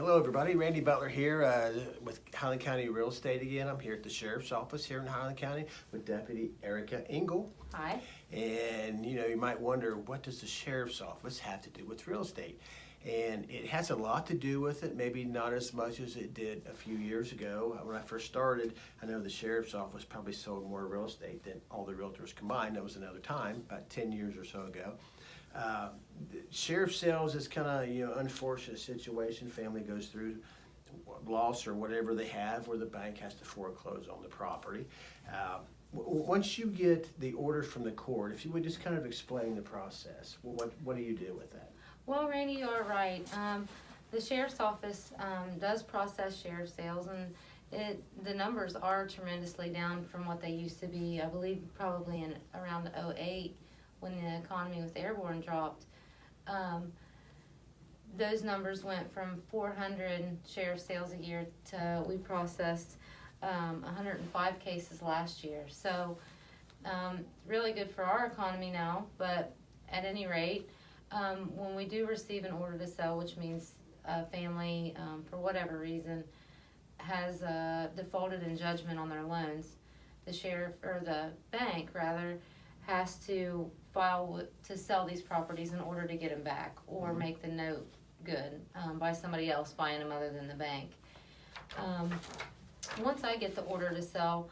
Hello, everybody. Randy Butler here with Highland County Real Estate again. I'm here at the Sheriff's Office here in Highland County with Deputy Erica Engel. Hi. And you might wonder, what does the Sheriff's Office have to do with real estate? And it has a lot to do with it, maybe not as much as it did a few years ago. When I first started, I know the Sheriff's Office probably sold more real estate than all the realtors combined. That was another time, about 10 years or so ago. Sheriff sales is kind of unfortunate situation. Family goes through loss or whatever they have, where the bank has to foreclose on the property. Once you get the order from the court, if you would just kind of explain the process, what do you do with that? Well, Randy, you are right. The Sheriff's Office does process sheriff sales, and the numbers are tremendously down from what they used to be. I believe probably in around 2008, when the economy with airborne dropped. Those numbers went from 400 sheriff sales a year to we processed 105 cases last year. So really good for our economy now, but at any rate, when we do receive an order to sell, which means a family, for whatever reason, has defaulted in judgment on their loans, the sheriff, or the bank rather, has to file to sell these properties in order to get them back, or make the note good by somebody else buying them other than the bank. Once I get the order to sell,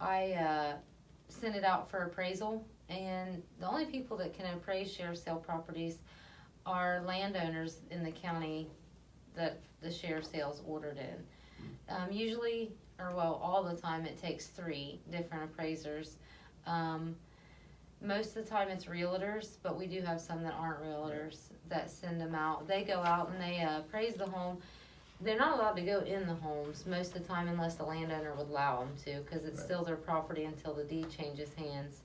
I send it out for appraisal, and the only people that can appraise sheriff sale properties are landowners in the county that the sheriff sales ordered in. Usually, or well, all the time, it takes 3 different appraisers. Most of the time it's realtors, but we do have some that aren't realtors that send them out. They go out and they appraise the home. They're not allowed to go in the homes most of the time unless the landowner would allow them to, because it's still their property until the deed changes hands.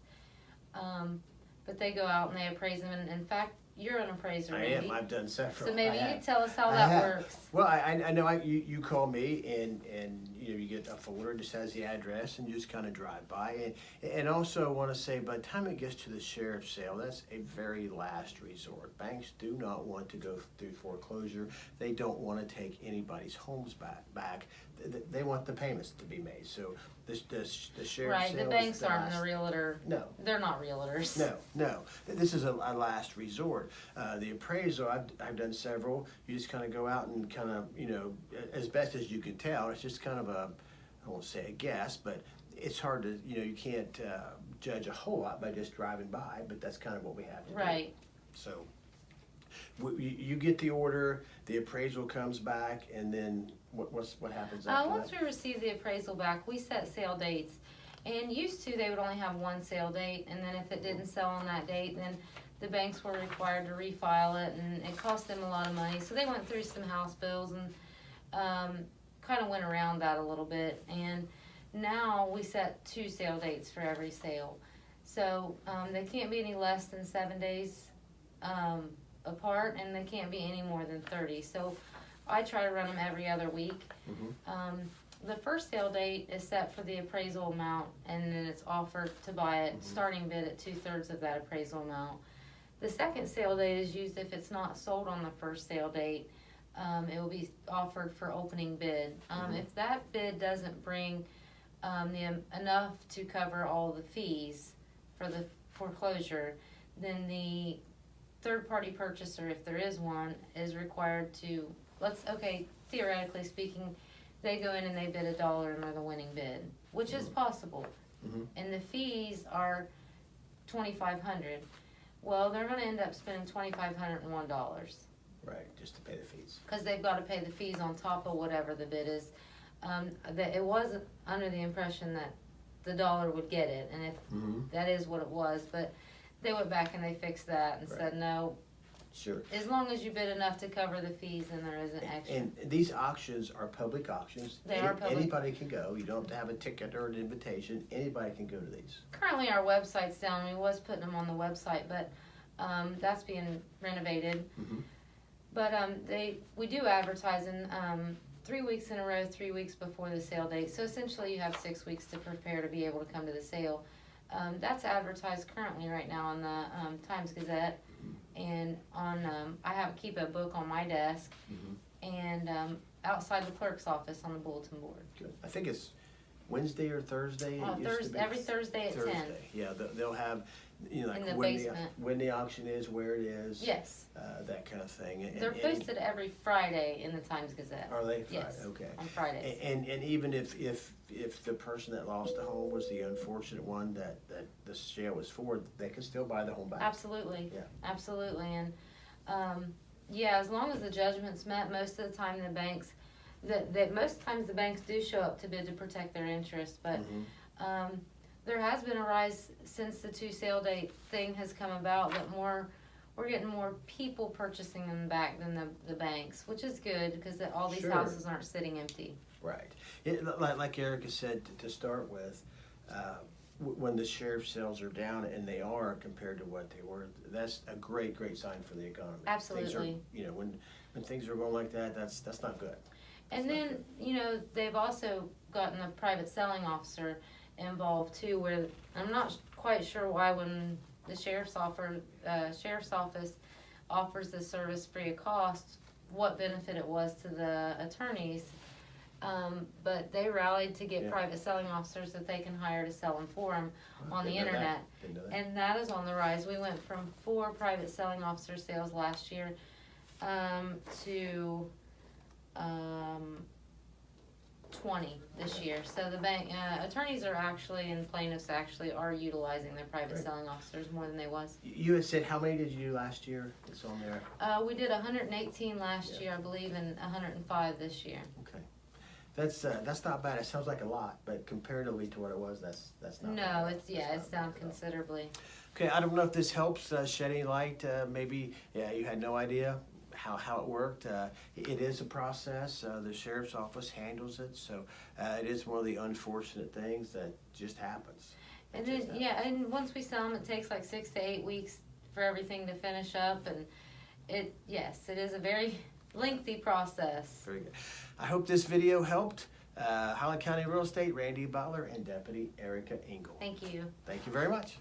But they go out and they appraise them, and in fact, you're an appraiser, I maybe. am. I've done several. So maybe you can tell us how that works. Well, I know you call me and you get a folder that just has the address, and you just kind of drive by. And also I want to say, by the time it gets to the sheriff's sale, that's a very last resort. Banks do not want to go through foreclosure. They don't want to take anybody's homes back. They want the payments to be made. So the sheriff's sale. Right, the banks aren't the realtor. No. They're not realtors. No. This is a last resort. The appraisal, I've done several. You just kind of go out and kind of, as best as you can tell, it's just kind of I won't say a guess, but it's hard to, you can't judge a whole lot by just driving by, but that's kind of what we have to do. Right. So you get the order, the appraisal comes back, and then what happens after Once that? we receive the appraisal back, we set sale dates. And used to, they would only have one sale date, and then if it didn't sell on that date, then the banks were required to refile it, and it cost them a lot of money. So they went through some house bills and kind of went around that a little bit. And now we set 2 sale dates for every sale. So they can't be any less than 7 days apart, and they can't be any more than 30. So I try to run them every other week. The first sale date is set for the appraisal amount, and then it's offered to buy it, starting bid at 2/3 of that appraisal amount. The second sale date is used if it's not sold on the first sale date. It will be offered for opening bid. If that bid doesn't bring enough to cover all the fees for the foreclosure, then the third-party purchaser, if there is one, is required to, theoretically speaking, they go in and they bid $1 and they're the winning bid, which is possible. And the fees are $2,500. Well, they're going to end up spending $2,501. Right, just to pay the fees. Because they've got to pay the fees on top of whatever the bid is. It wasn't under the impression that the dollar would get it, and if that is what it was, but they went back and they fixed that and said no. Sure. As long as you bid enough to cover the fees, then there isn't extra. And these auctions are public auctions. They are public. Anybody can go. You don't have to have a ticket or an invitation. Anybody can go to these. Currently our website's down. We was putting them on the website, but that's being renovated. But we do advertising 3 weeks in a row, 3 weeks before the sale date. So essentially you have 6 weeks to prepare to be able to come to the sale. That's advertised currently right now on the Times Gazette, and on I keep a book on my desk, and outside the clerk's office on the bulletin board. Good. I think it's Wednesday or Thursday. It used to be. Every Thursday at 10. Yeah, they'll have, like In the when basement. when the auction is, where it is. Yes. That kind of thing. They're posted every Friday in the Times Gazette. Are they? Yes. Okay. On Fridays. And even if the person that lost the home was the unfortunate one that the sale was for, they could still buy the home back. Absolutely. Yeah. Absolutely. And yeah, as long as the judgment's met, most of the time the banks, most times the banks do show up to bid to protect their interest. But there has been a rise since the 2 sale date thing has come about, that we're getting more people purchasing them back than the banks, which is good because all these Sure. houses aren't sitting empty. Right. Like Erica said, to start with, when the sheriff sales are down, and they are compared to what they were, that's a great sign for the economy. Absolutely. Things are, when things are going like that, that's not good. And then, they've also gotten a private selling officer involved too, where I'm not quite sure why when the sheriff's office offers this service free of cost, what benefit it was to the attorneys. But they rallied to get private selling officers that they can hire to sell them for them on the internet. Didn't know that. And that is on the rise. We went from 4 private selling officer sales last year to 20 this year. So the bank attorneys are actually, and plaintiffs actually are utilizing their private Great. selling officers more than they was. You had said, how many did you do last year? It's on there. We did 118 last year, I believe, and 105 this year. Okay. That's not bad. It sounds like a lot, but comparatively to what it was, that's not No, bad. it's down considerably. Okay, I don't know if this helps shed any light. Maybe you had no idea how it worked. It is a process. The sheriff's office handles it, so it is one of the unfortunate things that just happens. And then and once we sell them, it takes like 6 to 8 weeks for everything to finish up, and it is a very lengthy process. Very good. I hope this video helped. Highland County Real Estate, Randy Butler and Deputy Erica Engel. Thank you. Thank you very much.